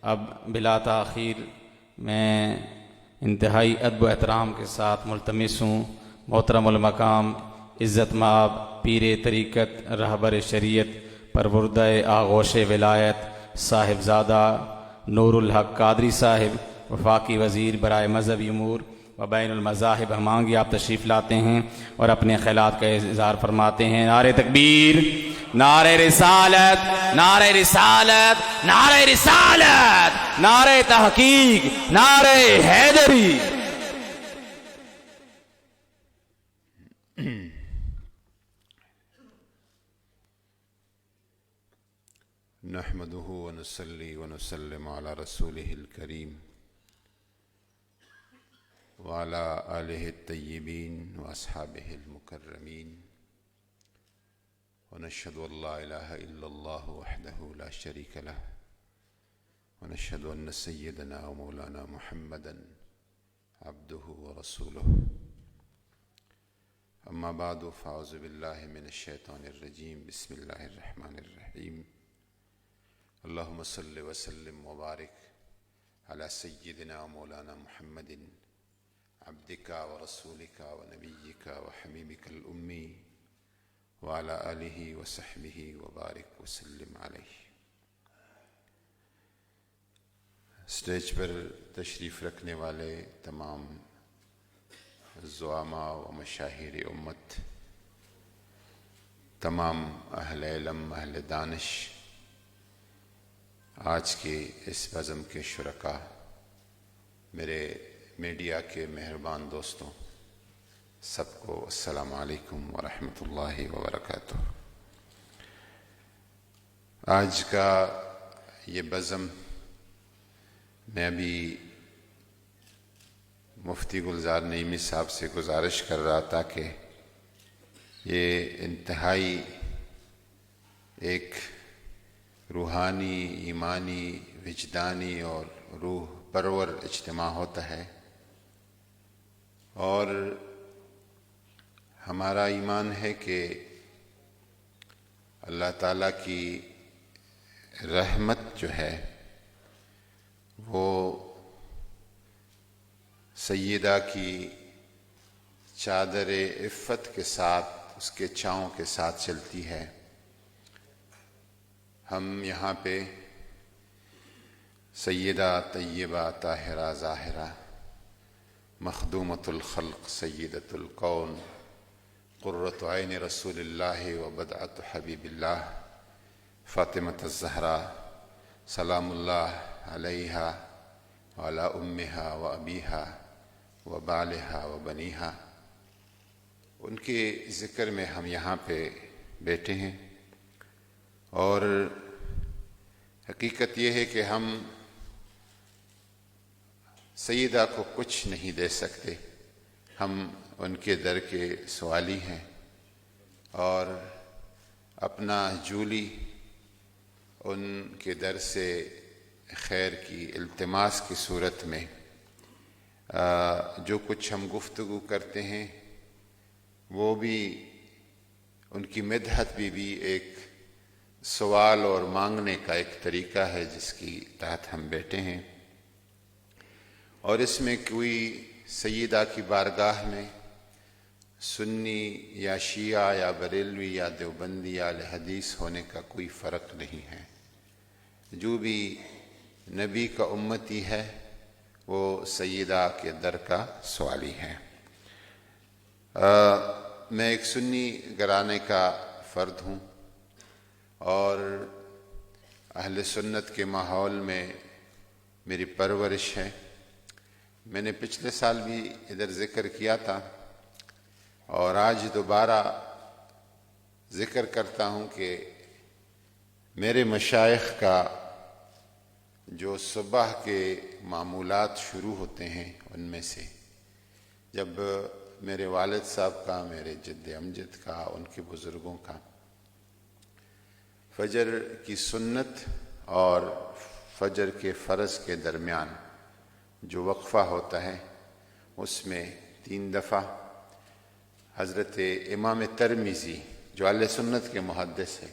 اب بلا تاخیر میں انتہائی ادب و احترام کے ساتھ ملتمس ہوں محترم المقام عزت مآب پیر طریقت رہبر شریعت پروردہ آغوش ولایت صاحبزادہ نور الحق قادری صاحب وفاقی وزیر برائے مذہبی امور و بین المذاہب ہمانگی آپ تشریف لاتے ہیں اور اپنے خیالات کا اظہار فرماتے ہیں۔ نعرہ تکبیر، نعرہ رسالت، نعرہ رسالت، نعرہ رسالت، نعرہ تحقیق، نعرہ حیدری۔ نحمده ونصلي ونسلم على رسوله الكريم وعلى آله الطيبين وأصحابه المكرمين، ونشهد أن لا إله إلا الله وحده لا شريك له، ونشهد أن سيدنا ومولانا محمدا عبده ورسوله، أما بعد فأعوذ بالله من الشيطان الرجيم، بسم الله الرحمن الرحيم، اللهم صل وسلم وبارك على سيدنا ومولانا محمد عبدك ورسولك ونبيك وحبيبك الأمي وعلى آله وصحبه وبارك وسلم عليه۔ اسٹیج پر تشریف رکھنے والے تمام زعماء و مشاہیر امت، تمام اہل علم، اہل دانش، آج کے اس بزم کے شرکاء، میرے میڈیا کے مہربان دوستوں، سب کو السلام علیکم ورحمۃ اللہ وبرکاتہ۔ آج کا یہ بزم میں ابھی مفتی گلزار نعیمی صاحب سے گزارش کر رہا تھا کہ یہ انتہائی ایک روحانی، ایمانی، وجدانی اور روح پرور اجتماع ہوتا ہے، اور ہمارا ایمان ہے کہ اللہ تعالیٰ کی رحمت جو ہے وہ سیدہ کی چادر عفت کے ساتھ، اس کے چھاؤں کے ساتھ چلتی ہے۔ ہم یہاں پہ سیدہ طیبہ طاہرہ ظاہرہ مخدومۃ الخلق سیدۃ الکون قرۃ عین رسول اللہ و بدعۃ حبیب اللہ فاطمۃ الزہرا سلام اللہ علیہا وعلی امہا و ابیہا و بالہا و بنیہا، ان کے ذکر میں ہم یہاں پہ بیٹھے ہیں، اور حقیقت یہ ہے کہ ہم سیدہ کو کچھ نہیں دے سکتے، ہم ان کے در کے سوالی ہیں، اور اپنا جولی ان کے در سے خیر کی التماس کی صورت میں جو کچھ ہم گفتگو کرتے ہیں وہ بھی ان کی مدحت بھی ایک سوال اور مانگنے کا ایک طریقہ ہے جس کی تحت ہم بیٹھے ہیں، اور اس میں کوئی سیدہ کی بارگاہ میں سنی یا شیعہ یا بریلوی یا دیوبندی یا اہل حدیث ہونے کا کوئی فرق نہیں ہے۔ جو بھی نبی کا امتی ہے وہ سیدہ کے در کا سوالی ہے۔ میں ایک سنی گھرانے کا فرد ہوں، اور اہل سنت کے ماحول میں میری پرورش ہے۔ میں نے پچھلے سال بھی ادھر ذکر کیا تھا، اور آج دوبارہ ذکر کرتا ہوں کہ میرے مشائخ کا جو صبح کے معمولات شروع ہوتے ہیں، ان میں سے جب میرے والد صاحب کا، میرے جد امجد کا، ان کے بزرگوں کا فجر کی سنت اور فجر کے فرض کے درمیان جو وقفہ ہوتا ہے، اس میں 3 دفعہ حضرت امام ترمذی جو اہل سنت کے محدث ہے،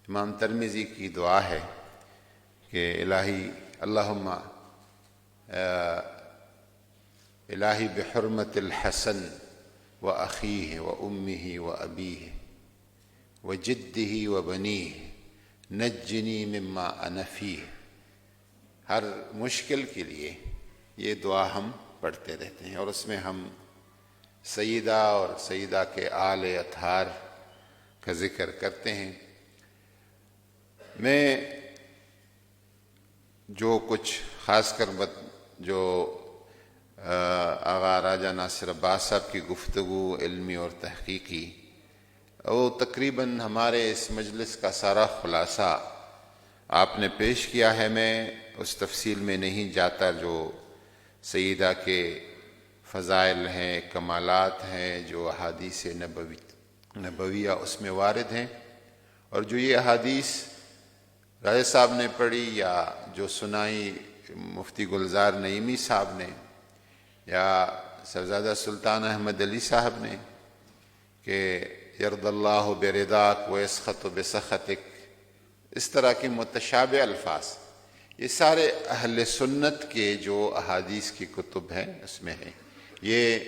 امام ترمذی کی دعا ہے کہ الہی اللہم الہی بحرمت الحسن و اخیہ و امہ و ابیہ و جدہ و بنیہ نجنی مما انا فیہ. ہر مشکل کے لیے یہ دعا ہم پڑھتے رہتے ہیں، اور اس میں ہم سیدہ اور سیدہ کے آل اطہار کا ذکر کرتے ہیں. میں جو کچھ خاص کر جو آغا راجہ ناصر عباس صاحب کی گفتگو علمی اور تحقیقی، وہ تقریباً ہمارے اس مجلس کا سارا خلاصہ آپ نے پیش کیا ہے. میں اس تفصیل میں نہیں جاتا جو سیدہ کے فضائل ہیں، کمالات ہیں، جو احادیث نبویہ اس میں وارد ہیں، اور جو یہ احادیث راجہ صاحب نے پڑھی یا جو سنائی مفتی گلزار نعیمی صاحب نے یا صاحبزادہ سلطان احمد علی صاحب نے کہ یرضی اللہ برضاک ویسخط بسخطک، اس طرح کے متشابہ الفاظ، یہ سارے اہل سنت کے جو احادیث کی کتب ہیں اس میں ہیں. یہ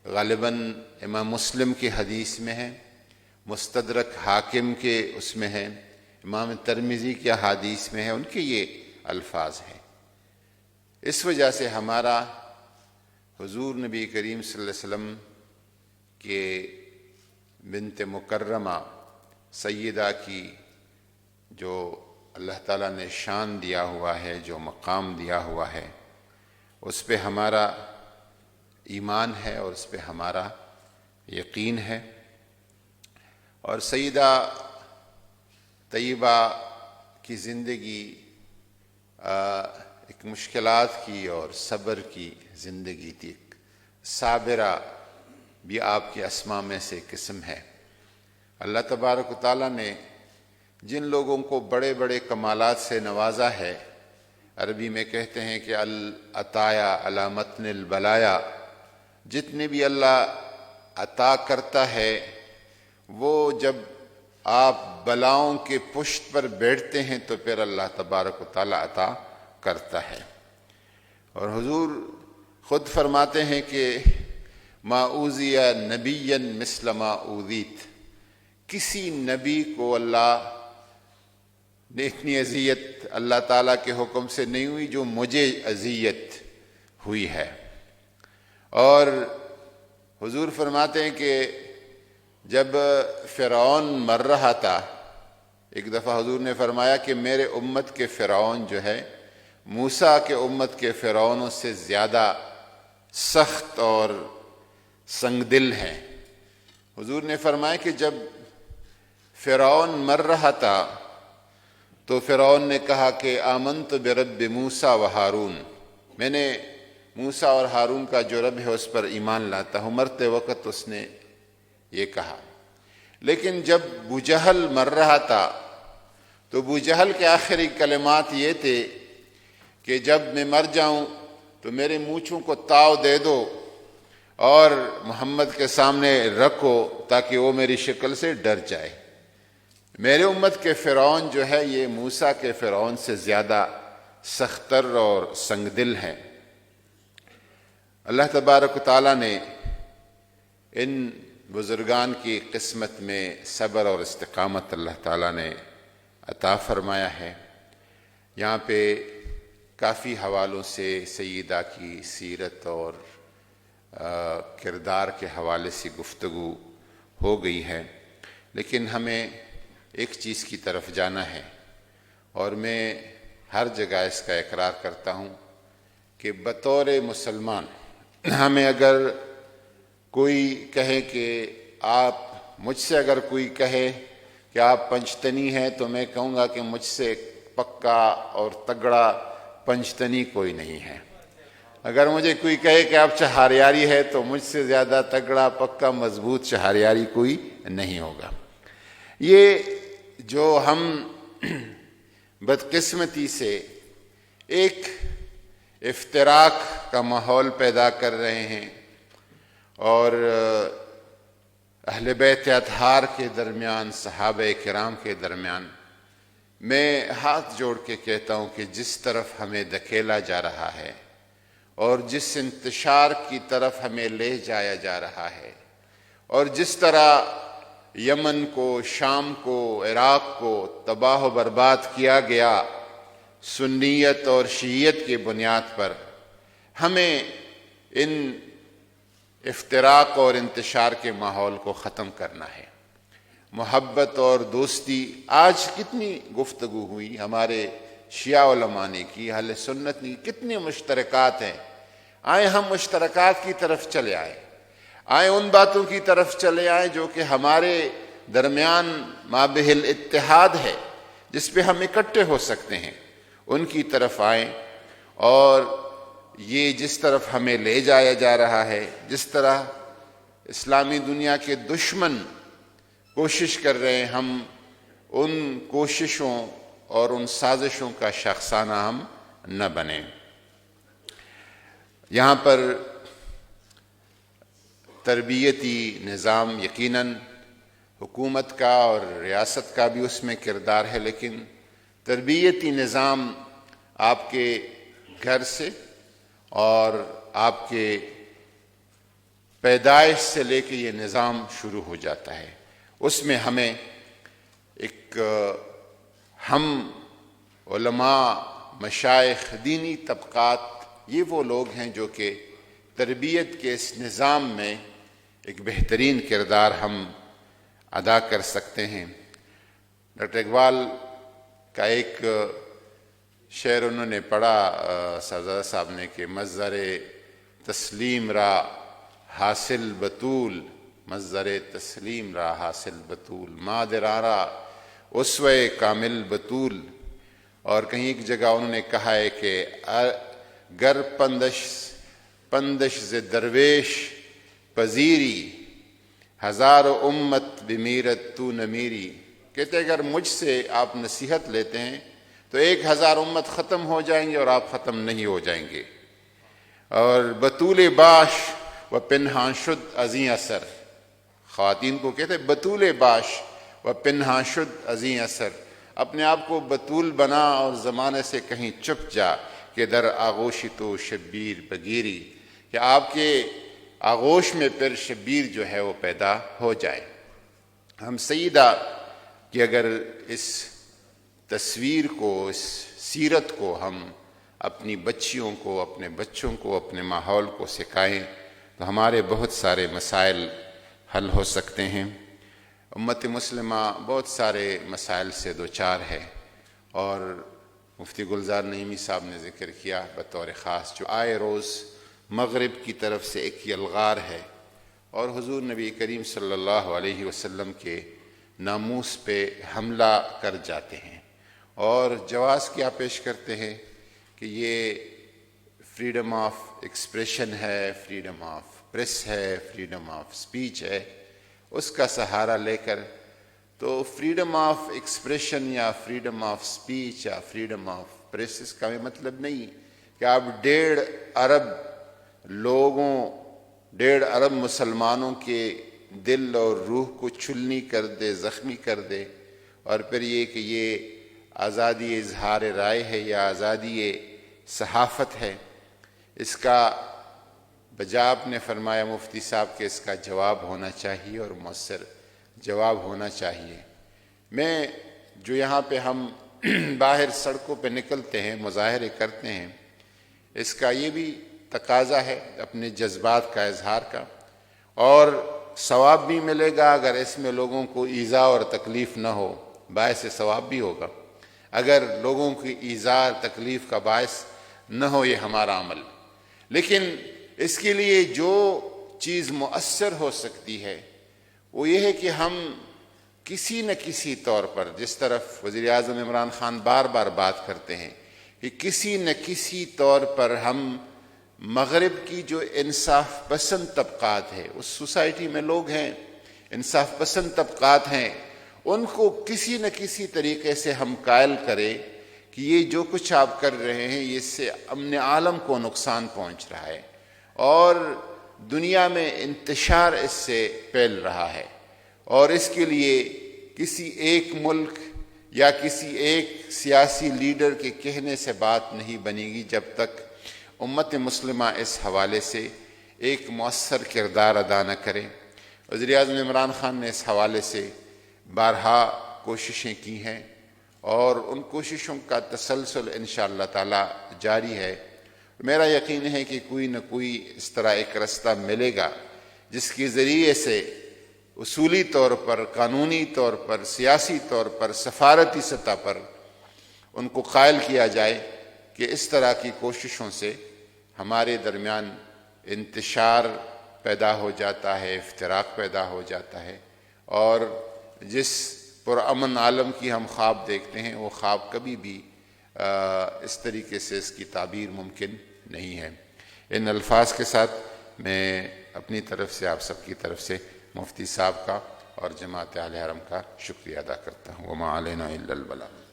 غالباً امام مسلم کی حدیث میں ہے، مستدرک حاکم کے اس میں ہے، امام ترمذی کے احادیث میں ہے، ان کے یہ الفاظ ہیں. اس وجہ سے ہمارا حضور نبی کریم صلی اللہ علیہ وسلم کے بنت مکرمہ سیدہ کی جو اللہ تعالیٰ نے شان دیا ہوا ہے، جو مقام دیا ہوا ہے، اس پہ ہمارا ایمان ہے اور اس پہ ہمارا یقین ہے. اور سیدہ طیبہ کی زندگی ایک مشکلات کی اور صبر کی زندگی تھی. صابرہ بھی آپ کے اسماء میں سے قسم ہے. اللہ تبارک و تعالیٰ نے جن لوگوں کو بڑے بڑے کمالات سے نوازا ہے، عربی میں کہتے ہیں کہ العطایا علی متن البلایا، جتنے بھی اللہ عطا کرتا ہے وہ جب آپ بلاؤں کے پشت پر بیٹھتے ہیں تو پھر اللہ تبارک و تعالیٰ عطا کرتا ہے. اور حضور خود فرماتے ہیں کہ ما اوذی نبیا مثل ما اوذیت، کسی نبی کو اللہ نے اتنی اذیت اللہ تعالیٰ کے حکم سے نہیں ہوئی جو مجھے اذیت ہوئی ہے. اور حضور فرماتے ہیں کہ جب فرعون مر رہا تھا، ایک دفعہ حضور نے فرمایا کہ میرے امت کے فرعون جو ہے موسیٰ کے امت کے فرعونوں سے زیادہ سخت اور سنگ دل ہیں. حضور نے فرمایا کہ جب فرعون مر رہا تھا تو فرعون نے کہا کہ آمنت برب موسیٰ و ہارون، میں نے موسیٰ اور ہارون کا جو رب ہے اس پر ایمان لاتا ہوں. مرتے وقت اس نے یہ کہا. لیکن جب ابو جہل مر رہا تھا تو ابو جہل کے آخری کلمات یہ تھے کہ جب میں مر جاؤں تو میرے مونچھوں کو تاؤ دے دو اور محمد کے سامنے رکھو تاکہ وہ میری شکل سے ڈر جائے. میرے امت کے فرعون جو ہے یہ موسیٰ کے فرعون سے زیادہ سختر اور سنگ دل ہیں. اللہ تبارک و تعالیٰ نے ان بزرگان کی قسمت میں صبر اور استقامت اللہ تعالیٰ نے عطا فرمایا ہے. یہاں پہ کافی حوالوں سے سیدہ کی سیرت اور کردار کے حوالے سے گفتگو ہو گئی ہے، لیکن ہمیں ایک چیز کی طرف جانا ہے، اور میں ہر جگہ اس کا اقرار کرتا ہوں کہ بطور مسلمان ہمیں اگر کوئی کہے کہ آپ مجھ سے اگر کوئی کہے کہ آپ پنجتنی ہیں تو میں کہوں گا کہ مجھ سے پکا اور تگڑا پنجتنی کوئی نہیں ہے. اگر مجھے کوئی کہے کہ آپ چہاریاری ہے تو مجھ سے زیادہ تگڑا پکا مضبوط چہاریاری کوئی نہیں ہوگا. یہ جو ہم بدقسمتی سے ایک افتراق کا ماحول پیدا کر رہے ہیں اور اہل بیت اطہار کے درمیان، صحابہ کرام کے درمیان، میں ہاتھ جوڑ کے کہتا ہوں کہ جس طرف ہمیں دھکیلا جا رہا ہے اور جس انتشار کی طرف ہمیں لے جایا جا رہا ہے، اور جس طرح یمن کو، شام کو، عراق کو تباہ و برباد کیا گیا سنیت اور شیعیت کی بنیاد پر، ہمیں ان افتراق اور انتشار کے ماحول کو ختم کرنا ہے۔ محبت اور دوستی، آج کتنی گفتگو ہوئی ہمارے شیعہ علماء نے کی، اہل سنت نے، کتنے مشترکات ہیں۔ آئیں ہم مشترکات کی طرف چلے آئیں، آئیں ان باتوں کی طرف چلے آئیں جو کہ ہمارے درمیان مابہ الاتحاد ہے، جس پہ ہم اکٹھے ہو سکتے ہیں، ان کی طرف آئیں۔ اور یہ جس طرف ہمیں لے جایا جا رہا ہے، جس طرح اسلامی دنیا کے دشمن کوشش کر رہے ہیں، ہم ان کوششوں اور ان سازشوں کا شاخسانہ ہم نہ بنیں۔ یہاں پر تربیتی نظام یقیناً حکومت کا اور ریاست کا بھی اس میں کردار ہے، لیکن تربیتی نظام آپ کے گھر سے اور آپ کے پیدائش سے لے کے یہ نظام شروع ہو جاتا ہے۔ اس میں ہمیں ہم علماء، مشائخ، دینی طبقات، یہ وہ لوگ ہیں جو کہ تربیت کے اس نظام میں ایک بہترین کردار ہم ادا کر سکتے ہیں۔ ڈاکٹر اقبال کا ایک شعر انہوں نے پڑھا صاحبزادہ صاحب نے کہ مظہر تسلیم را حاصل بطول، مظہر تسلیم را حاصل بطول، مادرارا اسوہ کامل بطول۔ اور کہیں ایک جگہ انہوں نے کہا ہے کہ گر پندش ز درویش پذیری، ہزار امت بمیرت تو نمیری۔ کہتے اگر مجھ سے آپ نصیحت لیتے ہیں تو 1000 امت ختم ہو جائیں گے اور آپ ختم نہیں ہو جائیں گے۔ اور بطول باش و پنہاں شد ازیں اثر، خواتین کو کہتے بطول باش و پنہاں شد ازیں اثر، اپنے آپ کو بطول بنا اور زمانے سے کہیں چھپ جا کہ در آغوشی تو شبیر بگیری، کہ آپ کے آغوش میں پھر شبیر جو ہے وہ پیدا ہو جائے۔ ہم سیدہ کہ اگر اس تصویر کو، اس سیرت کو ہم اپنی بچیوں کو، اپنے بچوں کو، اپنے ماحول کو سکھائیں تو ہمارے بہت سارے مسائل حل ہو سکتے ہیں۔ امت مسلمہ بہت سارے مسائل سے دوچار ہے، اور مفتی گلزار نعیمی صاحب نے ذکر کیا بطور خاص جو آئے روز مغرب کی طرف سے ایک یلغار ہے، اور حضور نبی کریم صلی اللہ علیہ وسلم کے ناموس پہ حملہ کر جاتے ہیں، اور جواز کیا پیش کرتے ہیں کہ یہ فریڈم آف ایکسپریشن ہے، فریڈم آف پریس ہے، فریڈم آف سپیچ ہے، اس کا سہارا لے کر تو فریڈم آف ایکسپریشن یا فریڈم آف سپیچ یا فریڈم آف پریس، اس کا مطلب نہیں کہ آپ 1.5 ارب لوگوں، 1.5 ارب مسلمانوں کے دل اور روح کو چھلنی کر دے، زخمی کر دے، اور پھر یہ کہ یہ آزادی اظہار رائے ہے یا آزادی صحافت ہے۔ اس کا بجا آپ نے فرمایا مفتی صاحب کہ اس کا جواب ہونا چاہیے اور مؤثر جواب ہونا چاہیے۔ میں جو یہاں پہ ہم باہر سڑکوں پہ نکلتے ہیں، مظاہرے کرتے ہیں، اس کا یہ بھی تقاضا ہے اپنے جذبات کا اظہار کا، اور ثواب بھی ملے گا اگر اس میں لوگوں کو ایذا اور تکلیف نہ ہو، باعث ثواب بھی ہوگا۔ اگر لوگوں کی ایذا تکلیف کا باعث نہ ہو یہ ہمارا عمل، لیکن اس کے لیے جو چیز مؤثر ہو سکتی ہے وہ یہ ہے کہ ہم کسی نہ کسی طور پر، جس طرف وزیر اعظم عمران خان بار بار بات کرتے ہیں کہ کسی نہ کسی طور پر ہم مغرب کی جو انصاف پسند طبقات ہے، اس سوسائٹی میں لوگ ہیں انصاف پسند طبقات ہیں، ان کو کسی نہ کسی طریقے سے ہم قائل کریں کہ یہ جو کچھ آپ کر رہے ہیں یہ اس سے امن عالم کو نقصان پہنچ رہا ہے، اور دنیا میں انتشار اس سے پھیل رہا ہے، اور اس کے لیے کسی ایک ملک یا کسی ایک سیاسی لیڈر کے کہنے سے بات نہیں بنے گی جب تک امت مسلمہ اس حوالے سے ایک مؤثر کردار ادا نہ کرے۔ وزیر اعظم عمران خان نے اس حوالے سے بارہا کوششیں کی ہیں اور ان کوششوں کا تسلسل انشاءاللہ تعالی جاری ہے۔ میرا یقین ہے کہ کوئی نہ کوئی اس طرح ایک رستہ ملے گا جس کے ذریعے سے اصولی طور پر، قانونی طور پر، سیاسی طور پر، سفارتی سطح پر ان کو قائل کیا جائے کہ اس طرح کی کوششوں سے ہمارے درمیان انتشار پیدا ہو جاتا ہے، افتراق پیدا ہو جاتا ہے، اور جس پرامن عالم کی ہم خواب دیکھتے ہیں وہ خواب کبھی بھی اس طریقے سے اس کی تعبیر ممکن نہیں ہے۔ ان الفاظ کے ساتھ میں اپنی طرف سے، آپ سب کی طرف سے مفتی صاحب کا اور جماعت اہل حرم کا شکریہ ادا کرتا ہوں۔ وما علینا الا البلاغ۔